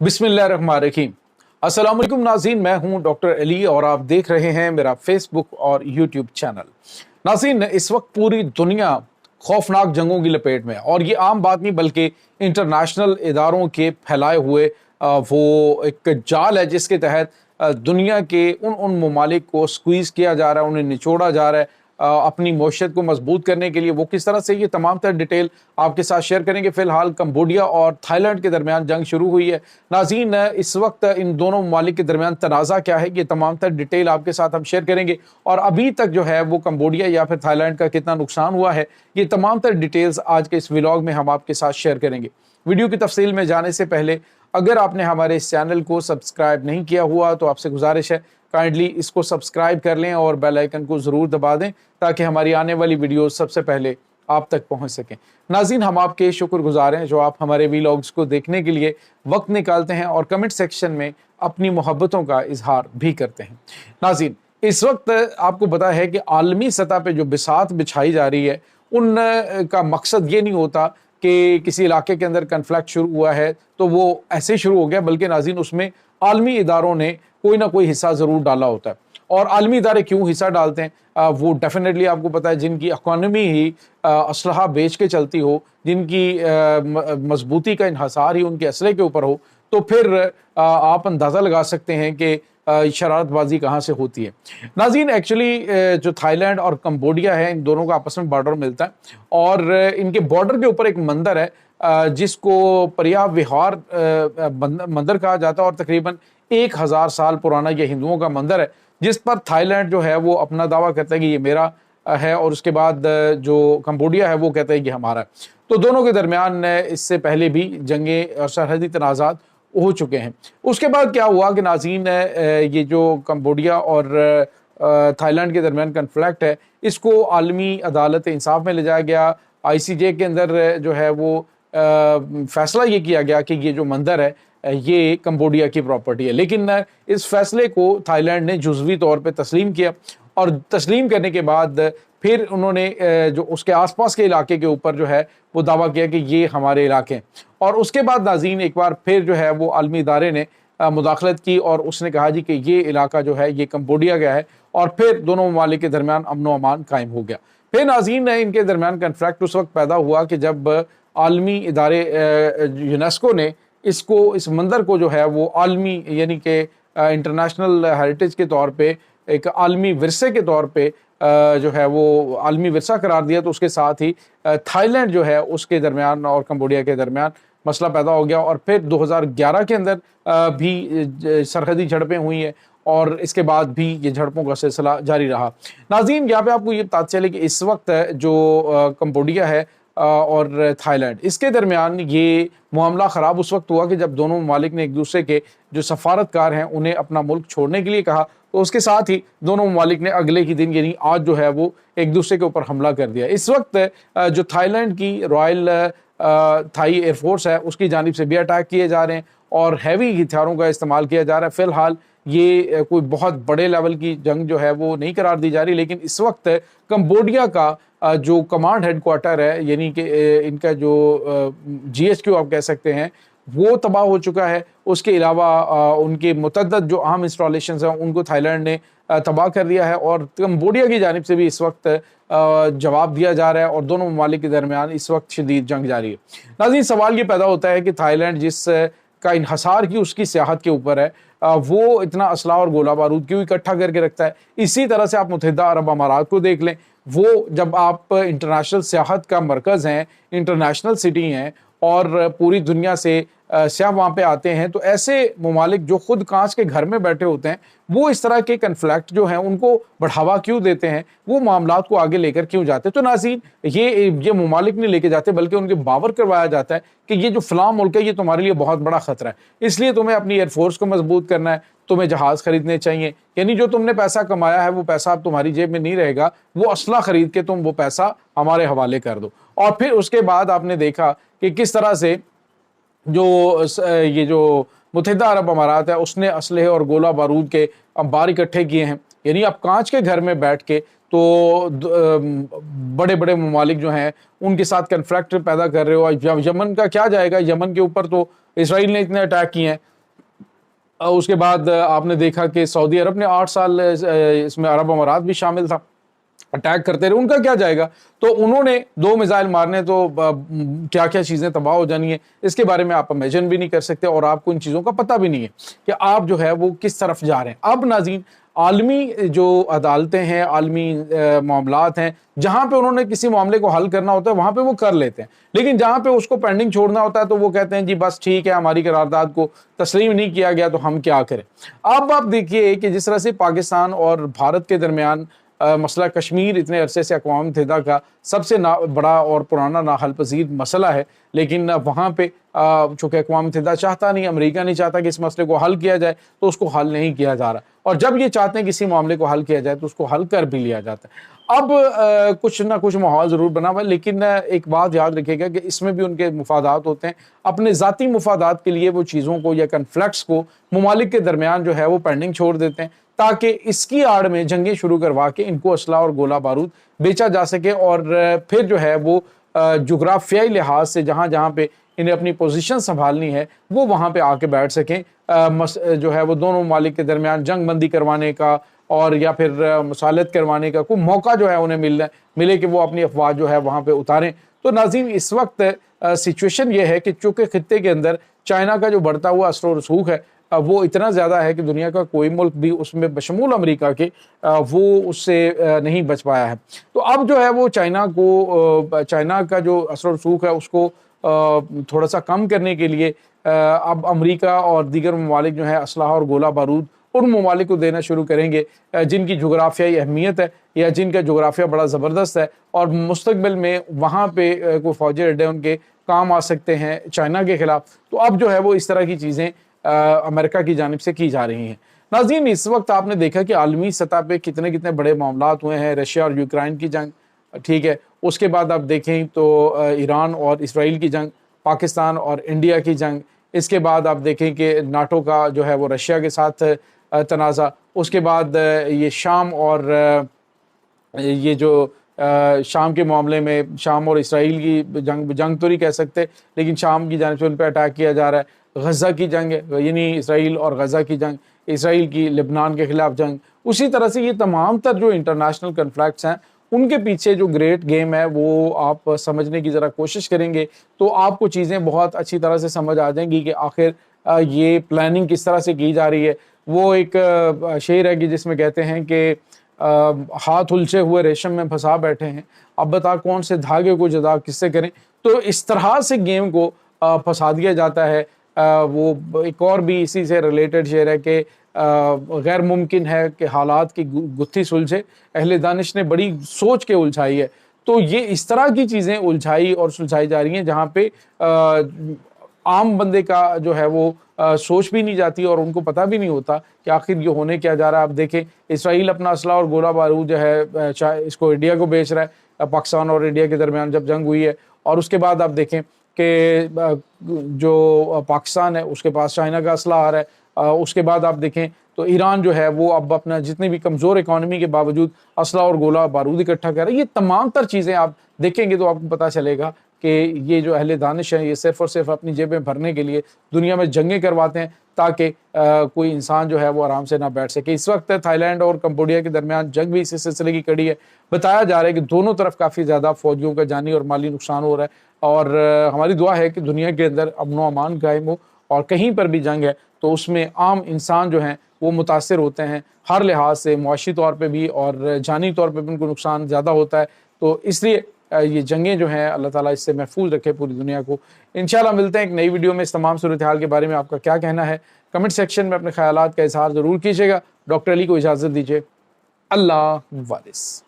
बिस्मिल्लाहिर्रहमानिर्रहीम। अस्सलाम वालेकुम नाज़रीन, मैं हूं डॉक्टर अली और आप देख रहे हैं मेरा फेसबुक और यूट्यूब चैनल। नाज़रीन, इस वक्त पूरी दुनिया खौफनाक जंगों की लपेट में है और ये आम बात नहीं बल्कि इंटरनेशनल इदारों के फैलाए हुए वो एक जाल है जिसके तहत दुनिया के उन ममालिक को स्क्वीज़ किया जा रहा है, उन्हें निचोड़ा जा रहा है अपनी मईशत को मजबूत करने के लिए। वो किस तरह से, ये तमाम तर डिटेल आपके साथ शेयर करेंगे। फ़िलहाल कंबोडिया और थाईलैंड के दरमियान जंग शुरू हुई है। नाज़रीन, इस वक्त इन दोनों ममालिक के दरमियान तनाज़ा क्या है, ये तमाम तर डिटेल आपके साथ हम शेयर करेंगे। और अभी तक जो है वो कंबोडिया या फिर थाईलैंड का कितना नुकसान हुआ है, ये तमाम तर डिटेल्स आज के इस व्लॉग में हम आपके साथ शेयर करेंगे। वीडियो की तफसील में जाने से पहले अगर आपने हमारे इस चैनल को सब्सक्राइब नहीं किया हुआ तो आपसे गुजारिश है काइंडली इसको सब्सक्राइब कर लें और बेल आइकन को ज़रूर दबा दें ताकि हमारी आने वाली वीडियोस सबसे पहले आप तक पहुंच सकें। नाज़रीन, हम आपके शुक्रगुजार हैं जो आप हमारे व्लॉग्स को देखने के लिए वक्त निकालते हैं और कमेंट सेक्शन में अपनी मोहब्बतों का इजहार भी करते हैं। नाज़रीन, इस वक्त आपको पता है कि आलमी सतह पे जो बिसात बिछाई जा रही है उन का मकसद ये नहीं होता कि किसी इलाके के अंदर कन्फ्लिक्ट शुरू हुआ है तो वो ऐसे शुरू हो गया, बल्कि नाज़रीन उसमें आलमी इदारों ने कोई ना कोई हिस्सा ज़रूर डाला होता है। और आलमी इदारे क्यों हिस्सा डालते हैं, वो डेफिनेटली आपको पता है, जिनकी इकॉनमी ही असलहा बेच के चलती हो, जिनकी मजबूती का इन्हसार ही उनके असले के ऊपर हो, तो फिर आप अंदाज़ा लगा सकते हैं कि शरारतबाजी कहाँ से होती है। नाज़रीन, एक्चुअली जो थाईलैंड और कंबोडिया है, इन दोनों का आपस में बॉर्डर मिलता है और इनके बॉर्डर के ऊपर एक मंदिर है जिसको परिया विहार मंदिर कहा जाता है और तकरीबन 1000 साल पुराना ये हिंदुओं का मंदिर है, जिस पर थाईलैंड जो है वो अपना दावा करता है कि ये मेरा है और उसके बाद जो कंबोडिया है वो कहता है कि हमारा है। तो दोनों के दरमियान इससे पहले भी जंगें और सरहदी तनाज़ात हो चुके हैं। उसके बाद क्या हुआ कि नाज़रीन, ये जो कंबोडिया और थाईलैंड के दरमियान कन्फ्लिक्ट है, इसको आलमी अदालत इंसाफ में ले जाया गया। ICJ के अंदर जो है वो फैसला ये किया गया कि ये जो मंदिर है ये कंबोडिया की प्रॉपर्टी है, लेकिन इस फैसले को थाईलैंड ने जुज़वी तौर पे तस्लीम किया और तस्लीम करने के बाद फिर उन्होंने जो उसके आसपास के इलाके के ऊपर जो है वो दावा किया कि ये हमारे इलाके हैं। और उसके बाद नाज़रीन एक बार फिर जो है वो आलमी इदारे ने मुदाखलत की और उसने कहा जी कि ये इलाका जो है ये कंबोडिया का है और फिर दोनों ममालिक के दरमियान अमन व अमान कायम हो गया। फिर नाज़रीन, इनके दरमियान कन्फ्लिक्ट उस वक्त पैदा हुआ कि जब आलमी इदारे यूनेस्को ने इस मंदिर को जो है वो आलमी यानी कि इंटरनेशनल हेरिटेज के तौर पे, एक आलमी विरसे के तौर पे जो है वो आलमी विरसा करार दिया, तो उसके साथ ही थाईलैंड जो है उसके दरमियान और कंबोडिया के दरमियान मसला पैदा हो गया और फिर 2011 के अंदर भी सरहदी झड़पें हुई हैं और इसके बाद भी ये झड़पों का सिलसिला जारी रहा। नाज़रीन, यहाँ पे आपको ये पता चले कि इस वक्त जो कंबोडिया है और थाईलैंड, इसके दरमियान ये मामला ख़राब उस वक्त हुआ कि जब दोनों ममालिक ने एक दूसरे के जो सफारतकार हैं उन्हें अपना मुल्क छोड़ने के लिए कहा, तो उसके साथ ही दोनों ममालिक ने अगले ही दिन यानी आज जो है वो एक दूसरे के ऊपर हमला कर दिया। इस वक्त जो थाईलैंड की रॉयल थाई एयरफोर्स है उसकी जानिब से भी अटैक किए जा रहे हैं और हैवी हथियारों का इस्तेमाल किया जा रहा है। फ़िलहाल ये कोई बहुत बड़े लेवल की जंग जो है वो नहीं करार दी जा रही, लेकिन इस वक्त कंबोडिया का जो कमांड हेडक्वार्टर है यानी कि इनका जो GHQ आप कह सकते हैं वो तबाह हो चुका है। उसके अलावा उनके मुतअद्दिद जो अहम इंस्टॉलेशंस हैं उनको थाईलैंड ने तबाह कर दिया है और कंबोडिया की जानिब से भी इस वक्त जवाब दिया जा रहा है और दोनों ममालिक के दरमियान इस वक्त शदीद जंग जारी है। नाज़रीन, सवाल ये पैदा होता है कि थाईलैंड जिस का इन्हसार की उसकी सियाहत के ऊपर है, वो इतना असला और गोला बारूद क्यों इकट्ठा करके रखता है। इसी तरह से आप मुत्तहिदा अरब अमारात को देख लें, वो जब आप इंटरनेशनल सियाहत का मरकज़ हैं, इंटरनेशनल सिटी हैं और पूरी दुनिया से सियाह वहाँ पे आते हैं, तो ऐसे ममालिक जो खुद कांच के घर में बैठे होते हैं वो इस तरह के कन्फ्लिक्ट जो हैं उनको बढ़ावा क्यों देते हैं, वो मामलात को आगे लेकर क्यों जाते हैं। तो नाज़रीन, ये ममालिक नहीं लेके जाते बल्कि उनके बावर करवाया जाता है कि ये जो फ़लाँ मुल्क है ये तुम्हारे लिए बहुत बड़ा ख़तरा है, इसलिए तुम्हें अपनी एयरफोर्स को मजबूत करना है, तुम्हें जहाज़ खरीदने चाहिए, यानी जो तुमने पैसा कमाया है वो पैसा अब तुम्हारी जेब में नहीं रहेगा, वो असला खरीद के तुम वो पैसा हमारे हवाले कर दो। और फिर उसके बाद आपने देखा कि किस तरह से ये जो मुत्तहिदा अरब अमारात है उसने असलहे और गोला बारूद के अंबार इकट्ठे किए हैं। यानी आप कांच के घर में बैठ के تو بڑے بڑے ممالک جو ہیں ان کے ساتھ کنفلکٹ پیدا کر رہے ہو. یمن کا کیا جائے گا, یمن کے اوپر تو اسرائیل نے اتنے اٹیک کیے ہیں. اس کے بعد آپ نے دیکھا کہ سعودی عرب نے 8 سال اس میں عرب امارات بھی شامل تھا, اٹیک کرتے رہے. ان کا کیا جائے گا؟ تو انہوں نے 2 میزائل مارنے تو کیا کیا چیزیں تباہ ہو جانی ہیں اس کے بارے میں آپ امیجن بھی نہیں کر سکتے, اور آپ کو ان چیزوں کا پتہ بھی نہیں ہے کہ آپ جو ہے وہ کس طرف جا رہے ہیں. اب ناظرین, عالمی جو عدالتیں ہیں, عالمی معاملات ہیں, جہاں پہ انہوں نے کسی معاملے کو حل کرنا ہوتا ہے وہاں پہ وہ کر لیتے ہیں, لیکن جہاں پہ اس کو پینڈنگ چھوڑنا ہوتا ہے تو وہ کہتے ہیں جی بس ٹھیک ہے, ہماری قرارداد کو تسلیم نہیں کیا گیا تو ہم کیا کریں. اب آپ دیکھیے کہ جس طرح سے پاکستان اور بھارت کے درمیان مسئلہ کشمیر اتنے عرصے سے اقوام متحدہ کا سب سے بڑا اور پرانا ناحل پذیر مسئلہ ہے, لیکن وہاں پہ چونکہ اقوام متحدہ چاہتا نہیں, امریکہ نہیں چاہتا کہ اس مسئلے کو حل کیا جائے, تو اس کو حل نہیں کیا جا رہا. اور جب یہ چاہتے ہیں کسی معاملے کو حل کیا جائے تو اس کو حل کر بھی لیا جاتا ہے. اب کچھ نہ کچھ ماحول ضرور بنا ہوا ہے, لیکن ایک بات یاد رکھے گا کہ اس میں بھی ان کے مفادات ہوتے ہیں. اپنے ذاتی مفادات کے لیے وہ چیزوں کو یا کنفلکٹس کو ممالک کے درمیان جو ہے وہ پینڈنگ چھوڑ دیتے ہیں, تاکہ اس کی آڑ میں جنگیں شروع کروا کے ان کو اسلحہ اور گولہ بارود بیچا جا سکے, اور پھر جو ہے وہ جغرافیائی لحاظ سے جہاں جہاں پہ انہیں اپنی پوزیشن سنبھالنی ہے وہ وہاں پہ آ کے بیٹھ سکیں. جو ہے وہ دونوں ممالک کے درمیان جنگ بندی کروانے کا اور یا پھر مصالحت کروانے کا کوئی موقع جو ہے انہیں ملے کہ وہ اپنی افواج جو ہے وہاں پہ اتاریں. تو ناظرین, اس وقت سچویشن یہ ہے کہ چونکہ خطے کے اندر چائنا کا جو بڑھتا ہوا اثر و رسوخ ہے وہ اتنا زیادہ ہے کہ دنیا کا کوئی ملک بھی اس میں بشمول امریکہ کے وہ اس سے نہیں بچ پایا ہے. تو اب جو ہے وہ چائنا کا جو اثر و رسوخ ہے اس کو تھوڑا سا کم کرنے کے لیے اب امریکہ اور دیگر ممالک جو ہیں اسلحہ اور گولہ بارود ان ممالک کو دینا شروع کریں گے جن کی جغرافیائی اہمیت ہے یا جن کا جغرافیہ بڑا زبردست ہے, اور مستقبل میں وہاں پہ کوئی فوجی اڈے ان کے کام آ سکتے ہیں چائنا کے خلاف. تو اب جو ہے وہ اس طرح کی چیزیں امریکہ کی جانب سے کی جا رہی ہیں. ناظرین, اس وقت آپ نے دیکھا کہ عالمی سطح پہ کتنے بڑے معاملات ہوئے ہیں. رشیا اور یوکرائن کی جنگ, ٹھیک ہے, اس کے بعد آپ دیکھیں تو ایران اور اسرائیل کی جنگ, پاکستان اور انڈیا کی جنگ, اس کے بعد آپ دیکھیں کہ ناٹو کا جو ہے وہ رشیا کے ساتھ تنازع, اس کے بعد یہ شام اور یہ جو شام کے معاملے میں شام اور اسرائیل کی جنگ تو نہیں کہہ سکتے, لیکن شام کی جانب سے ان پہ اٹیک کیا جا رہا ہے. غزہ کی جنگ ہے, یعنی اسرائیل اور غزہ کی جنگ, اسرائیل کی لبنان کے خلاف جنگ. اسی طرح سے یہ تمام تر جو انٹرنیشنل کنفلکٹس ہیں ان کے پیچھے جو گریٹ گیم ہے وہ آپ سمجھنے کی ذرا کوشش کریں گے تو آپ کو چیزیں بہت اچھی طرح سے سمجھ آ جائیں گی کہ آخر یہ پلاننگ کس طرح سے کی جا رہی ہے. وہ ایک شعر ہے کہ جس میں کہتے ہیں کہ ہاتھ الجھے ہوئے ریشم میں پھنسا بیٹھے ہیں, اب بتا کون سے دھاگے کو جدا کس سے کریں. تو اس طرح سے گیم کو پھنسا دیا جاتا ہے. وہ ایک اور بھی اسی سے ریلیٹڈ شعر ہے کہ غیر ممکن ہے کہ حالات کی گتھی سلجھے, اہل دانش نے بڑی سوچ کے الجھائی ہے. تو یہ اس طرح کی چیزیں الجھائی اور سلجھائی جا رہی ہیں جہاں پہ عام بندے کا جو ہے وہ سوچ بھی نہیں جاتی اور ان کو پتہ بھی نہیں ہوتا کہ آخر یہ ہونے کیا جا رہا ہے. آپ دیکھیں اسرائیل اپنا اسلحہ اور گولہ بارود جو ہے اس کو انڈیا کو بیچ رہا ہے, پاکستان اور انڈیا کے درمیان جب جنگ ہوئی ہے, اور اس کے بعد آپ دیکھیں کہ جو پاکستان ہے اس کے پاس چائنا کا اسلحہ آ رہا ہے. اس کے بعد آپ دیکھیں تو ایران جو ہے وہ اب اپنا جتنی بھی کمزور اکانومی کے باوجود اسلحہ اور گولہ بارود اکٹھا کر رہا ہے. یہ تمام تر چیزیں آپ دیکھیں گے تو آپ کو پتہ چلے گا کہ یہ جو اہل دانش ہیں یہ صرف اور صرف اپنی جیبیں بھرنے کے لیے دنیا میں جنگیں کرواتے ہیں تاکہ کوئی انسان جو ہے وہ آرام سے نہ بیٹھ سکے. اس وقت تھائی لینڈ اور کمبوڈیا کے درمیان جنگ بھی اسی سلسلے کی کڑی ہے. بتایا جا رہا ہے کہ دونوں طرف کافی زیادہ فوجیوں کا جانی اور مالی نقصان ہو رہا ہے, اور ہماری دعا ہے کہ دنیا کے اندر امن و امان قائم ہو, اور کہیں پر بھی جنگ ہے تو اس میں عام انسان جو ہیں وہ متاثر ہوتے ہیں ہر لحاظ سے, معاشی طور پہ بھی اور جانی طور پہ بھی ان کو نقصان زیادہ ہوتا ہے. تو اس لیے یہ جنگیں جو ہیں اللہ تعالیٰ اس سے محفوظ رکھے پوری دنیا کو. انشاءاللہ ملتے ہیں ایک نئی ویڈیو میں. اس تمام صورتحال کے بارے میں آپ کا کیا کہنا ہے کمنٹ سیکشن میں اپنے خیالات کا اظہار ضرور کیجیے گا. ڈاکٹر علی کو اجازت دیجیے. اللہ حافظ.